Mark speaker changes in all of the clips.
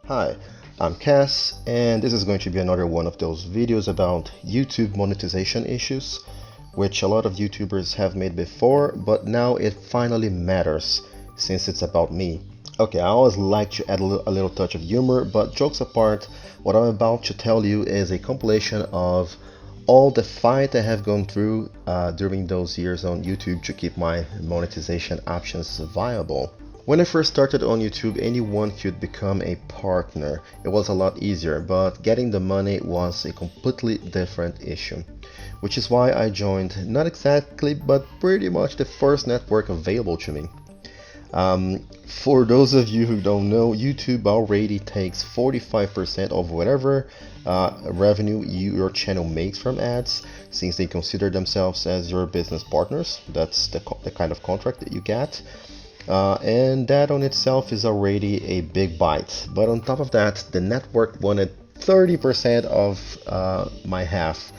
Speaker 1: Hi, I'm Cass, and this is going to be another one of those videos about YouTube monetization issues, which a lot of YouTubers have made before, but now it finally matters since it's about me. Okay, I always like to add a little touch of humor, but jokes apart, what I'm about to tell you is a compilation of all the fight I have gone through during those years on YouTube to keep my monetization options viable. When I first started on YouTube, anyone could become a partner. It was a lot easier, but getting the money was a completely different issue. Which is why I joined not exactly, but pretty much the first network available to me. For those of you who don't know, YouTube already takes 45% of whatever revenue your channel makes from ads, since they consider themselves as your business partners. That's the kind of contract that you get. And that on itself is already a big bite. But on top of that, the network wanted 30% of my half,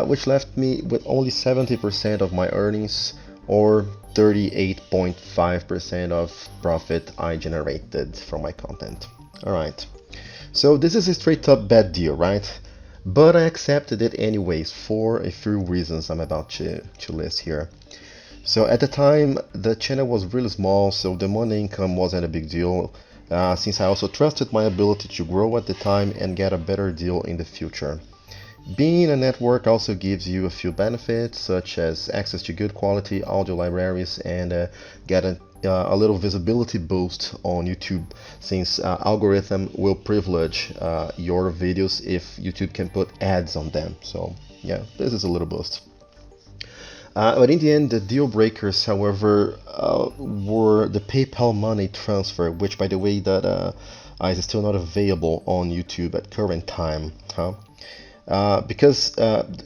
Speaker 1: which left me with only 70% of my earnings, or 38.5% of profit I generated from my content. Alright, so this is a straight up bad deal, right? But I accepted it anyways for a few reasons I'm about to list here. So at the time, the channel was really small, so the money income wasn't a big deal, since I also trusted my ability to grow at the time and get a better deal in the future. Being a network also gives you a few benefits, such as access to good quality audio libraries and get a little visibility boost on YouTube, since algorithm will privilege your videos if YouTube can put ads on them. So yeah, this is a little boost. But in the end, the deal breakers, however, were the PayPal money transfer, which, by the way, that is still not available on YouTube at current time. Because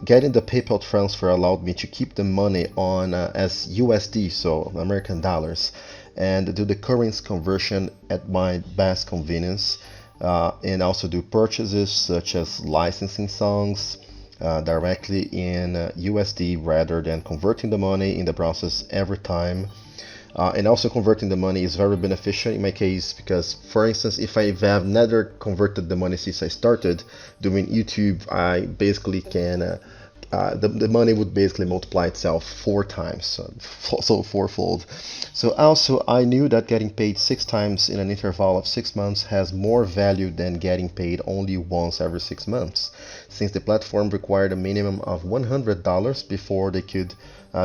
Speaker 1: getting the PayPal transfer allowed me to keep the money on as USD, so American dollars, and do the currency conversion at my best convenience, and also do purchases such as licensing songs directly in USD rather than converting the money in the process every time. And also converting the money is very beneficial in my case because, for instance, if I have never converted the money since I started doing YouTube, I basically can the money would basically multiply itself 4 times, so fourfold. So also I knew that getting paid 6 times in an interval of 6 months has more value than getting paid only once every 6 months, since the platform required a minimum of $100 before they could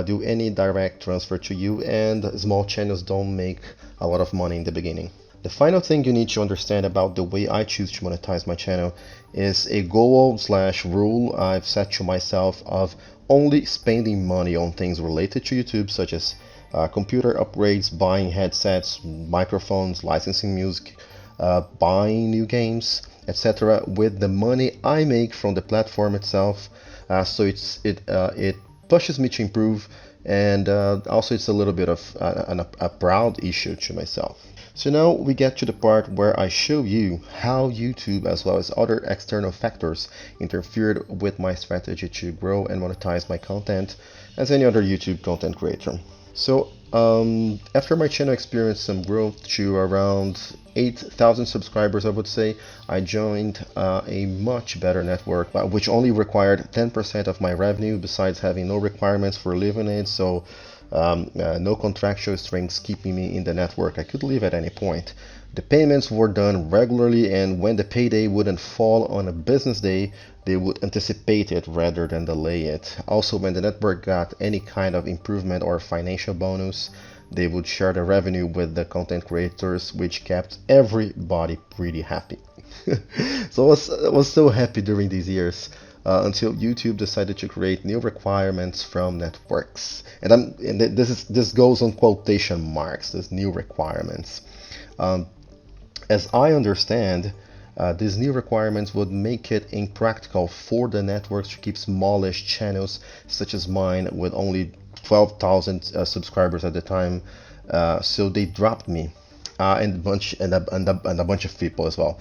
Speaker 1: do any direct transfer to you, and small channels don't make a lot of money in the beginning. The final thing you need to understand about the way I choose to monetize my channel is a goal/rule I've set to myself of only spending money on things related to YouTube, such as computer upgrades, buying headsets, microphones, licensing music, buying new games, etc., with the money I make from the platform itself. So it pushes me to improve, and also it's a little bit of a proud issue to myself. So now we get to the part where I show you how YouTube as well as other external factors interfered with my strategy to grow and monetize my content as any other YouTube content creator. So after my channel experienced some growth to around 8,000 subscribers, I would say, I joined a much better network, which only required 10% of my revenue, besides having no requirements for living it, so no contractual strings keeping me in the network. I could leave at any point. The payments were done regularly, and when the payday wouldn't fall on a business day, they would anticipate it rather than delay it. Also, when the network got any kind of improvement or financial bonus, they would share the revenue with the content creators, which kept everybody pretty happy. So I was so happy during these years. Until YouTube decided to create new requirements from networks, and this goes on quotation marks. These new requirements, as I understand, these new requirements would make it impractical for the networks to keep smallish channels such as mine with only 12,000 subscribers at the time. So they dropped me, and a bunch of people as well.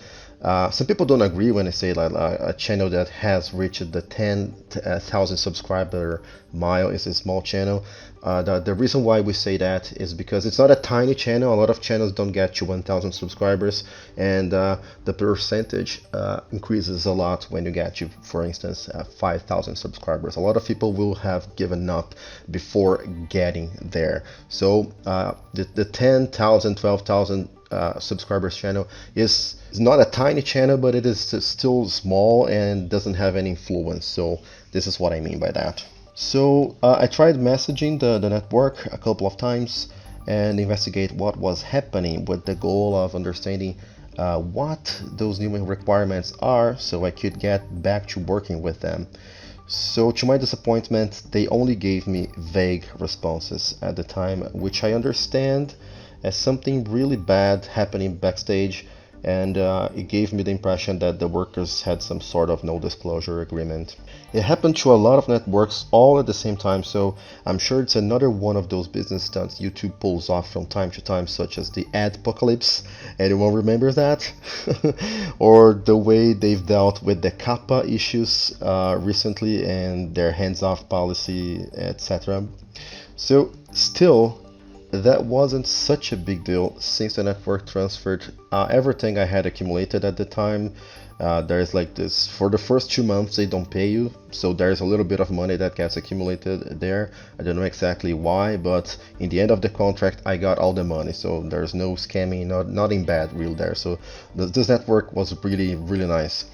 Speaker 1: Some people don't agree when I say that a channel that has reached the 10,000 subscriber mile is a small channel. The reason why we say that is because it's not a tiny channel. A lot of channels don't get to 1,000 subscribers, and the percentage increases a lot when you get to, for instance, 5,000 subscribers. A lot of people will have given up before getting there. So the 10,000, 12,000 subscribers channel is not a tiny channel, but it is still small and doesn't have any influence. So this is what I mean by that. So I tried messaging the network a couple of times and investigate what was happening, with the goal of understanding what those new requirements are so I could get back to working with them. So to my disappointment, they only gave me vague responses at the time, which I understand as something really bad happening backstage, and it gave me the impression that the workers had some sort of no disclosure agreement. It happened to a lot of networks all at the same time, so I'm sure it's another one of those business stunts YouTube pulls off from time to time, such as the ad apocalypse. Anyone remembers that? Or the way they've dealt with the kappa issues recently and their hands-off policy, etc. So still, that wasn't such a big deal since the network transferred everything I had accumulated at the time. There's like this, for the first 2 months they don't pay you, so there's a little bit of money that gets accumulated there. I don't know exactly why, but in the end of the contract I got all the money, so there's no scamming, nothing bad real there. So this network was really nice.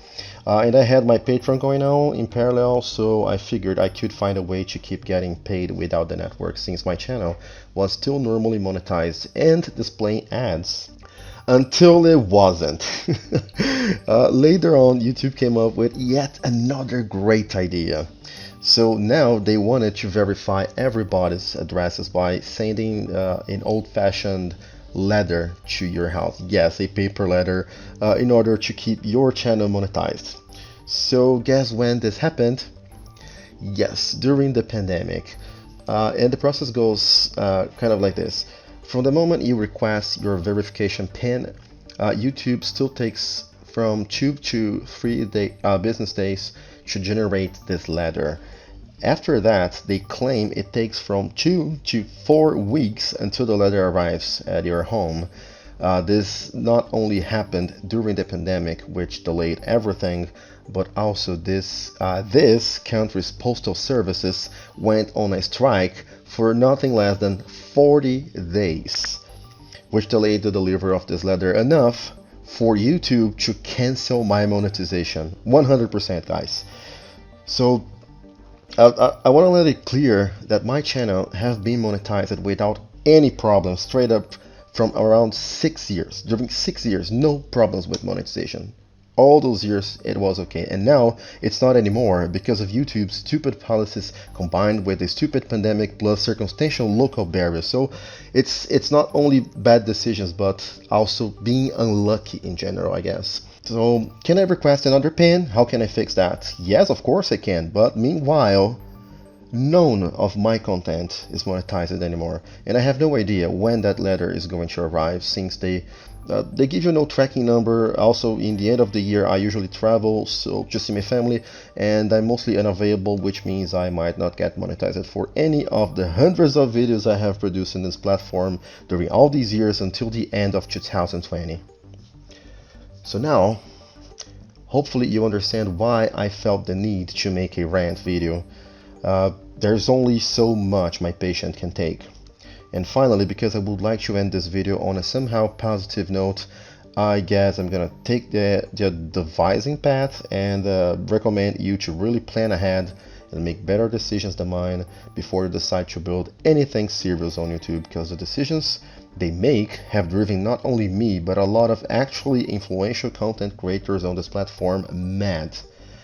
Speaker 1: And I had my Patreon going on in parallel, so I figured I could find a way to keep getting paid without the network, since my channel was still normally monetized and displaying ads. Until it wasn't. Later on, YouTube came up with yet another great idea. So now they wanted to verify everybody's addresses by sending an old-fashioned letter to your house. Yes, a paper letter, in order to keep your channel monetized. So guess when this happened? Yes, during the pandemic. And the process goes kind of like this. From the moment you request your verification PIN, YouTube still takes from 2 to 3 business days to generate this letter. After that, they claim it takes from 2 to 4 weeks until the letter arrives at your home. This not only happened during the pandemic, which delayed everything, but also this country's postal services went on a strike for nothing less than 40 days, which delayed the delivery of this letter enough for YouTube to cancel my monetization 100%, guys. So I want to let it clear that my channel have been monetized without any problems, straight up, from around 6 years. During 6 years, no problems with monetization. All those years it was okay, and now it's not anymore because of YouTube's stupid policies combined with a stupid pandemic plus circumstantial local barriers. So it's not only bad decisions, but also being unlucky in general, I guess. So can I request another PIN? How can I fix that? Yes, of course I can, but meanwhile, none of my content is monetized anymore, and I have no idea when that letter is going to arrive, since they give you no tracking number. Also, in the end of the year, I usually travel so to see my family, and I'm mostly unavailable, which means I might not get monetized for any of the hundreds of videos I have produced in this platform during all these years until the end of 2020. So now, hopefully you understand why I felt the need to make a rant video. There's only so much my patience can take. And finally, because I would like to end this video on a somehow positive note, I guess I'm gonna take the devising path and recommend you to really plan ahead and make better decisions than mine before you decide to build anything serious on YouTube, because the decisions they make have driven not only me but a lot of actually influential content creators on this platform mad.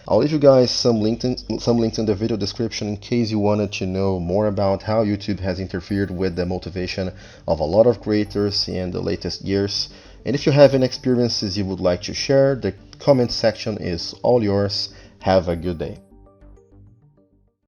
Speaker 1: I'll leave you guys some links in the video description in case you wanted to know more about how YouTube has interfered with the motivation of a lot of creators in the latest years. And if you have any experiences you would like to share, the comment section is all yours. Have a good day.